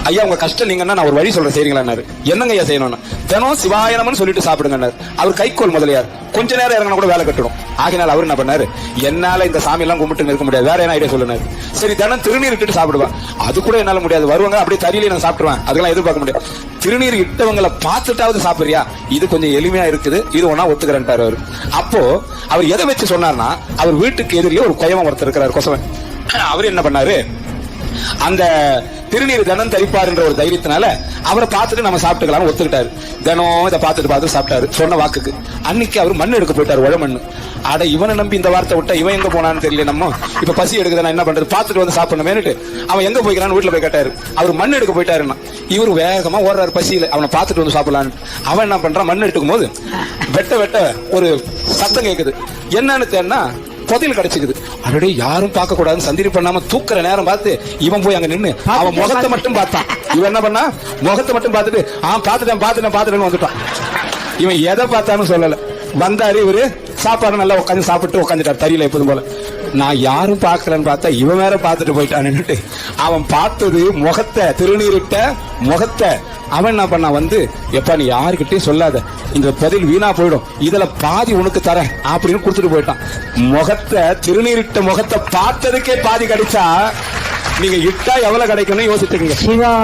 ஐயா உங்க கஷ்டம் நீங்கன்னா நான் ஒரு வழி சொல்றேன் செய்றீங்களான்னாரு. என்னங்க ஐயா செய்யணும்னு? தினம் சிவாயனம்னு சொல்லிட்டு சாப்பிடுங்கன்னாரு. அவர் கைக்கோள் முதலியார். கொஞ்ச நேரம் இறங்கினா கூட வேலை கட்டணும். ஆகினால் அவர் என்ன பண்ணாரு, என்னால இந்த சாமி எல்லாம் கும்பிட்டு இருக்க முடியாது, வேற என்ன ஐடியா சொல்லுனாரு. சரி தினம் திருநீர் இட்டு சாப்பிடுவேன். அது கூட என்னால முடியாது, வருவாங்க அப்படியே தறியில நான் சாப்பிடுவேன், அதெல்லாம் எதிர்பார்க்க முடியாது. திருநீர் இட்டவங்களை பார்த்துட்டாவது சாப்பிடுறியா, இது கொஞ்சம் எளிமையா இருக்குது, இது ஒன்னா ஒத்துக்கிறேன்ட்டாரு அவரு. அப்போ அவர் எதை வச்சு சொன்னார்னா, அவர் வீட்டுக்கு எதிரிலே ஒரு கொயவன் ஒருத்தர் இருக்கிறார் கொசவன். அவர் என்ன பண்ணாரு, அந்த திருநீர் தினம் தரிப்பார் என்ற ஒரு தைரியத்தினால அவரை பார்த்துட்டு நம்ம சாப்பிட்டுக்கலாம் ஒத்துக்கிட்டாரு. தினம் இதை பார்த்துட்டு சாப்பிட்டாரு சொன்ன வாக்குக்கு. அன்னைக்கு அவர் மண் எடுக்க போயிட்டாரு, உழ மண்ணு. அட இவனை நம்பி இந்த வார்த்தை விட்டா இவன் எங்க போனான்னு தெரியல. நம்ம இப்ப பசி எடுக்குது, நான் என்ன பண்றது, பார்த்துட்டு வந்து சாப்பிடணுமேனுட்டு அவன் எங்க போய்க்கிறான்னு வீட்டுல போய் கேட்டாரு. அவர் மண் எடுக்க போயிட்டாருன்னா இவர் வேகமா ஓடுறாரு பசியில, அவனை பார்த்துட்டு வந்து சாப்பிடலான்னு. அவன் என்ன பண்றான், மண் எடுக்கும் போது வெட்ட வெட்ட ஒரு சத்தம் கேட்குது. என்னன்னு தேன்னா புதையல் கிடைச்சிக்குது. அப்படியே யாரும் பார்க்க கூடாதுன்னு சந்திரி பண்ணாம தூக்குற நேரம் பார்த்து இவன் போய் அங்க நின்னு அவன் முகத்தை மட்டும் பார்த்தான். இவன் என்ன பண்ணா, முகத்தை மட்டும் பார்த்துட்டு பாத்துட்டேன்னு வந்துட்டான். இவன் எதை பார்த்தான்னு சொல்லல. வந்தாரு இவரு, சாப்பாடு நல்லா உட்காந்து சாப்பிட்டு உட்காந்துட்டார் தறியில எப்போதும் போல. நான் யாரும் பார்க்கலன்னு பார்த்தா இவன் வேற பார்த்துட்டு போயிட்டான்னு அவன் பார்த்தது முகத்தை, திருநீரிட்ட முகத்தை. அவன் என்ன பண்ணா, வந்து எப்ப நீ யாருக்கிட்டையும் சொல்லாத, இந்த பதில் வீணா போயிடும், இதுல பாதி உனக்கு தரேன் அப்படின்னு கொடுத்துட்டு போயிட்டான். முகத்தை, திருநீரிட்ட முகத்தை பார்த்ததுக்கே பாதி கிடைச்சா நீங்க இட்டா எவ்வளவு கிடைக்கும்னு யோசிச்சுக்கீங்க.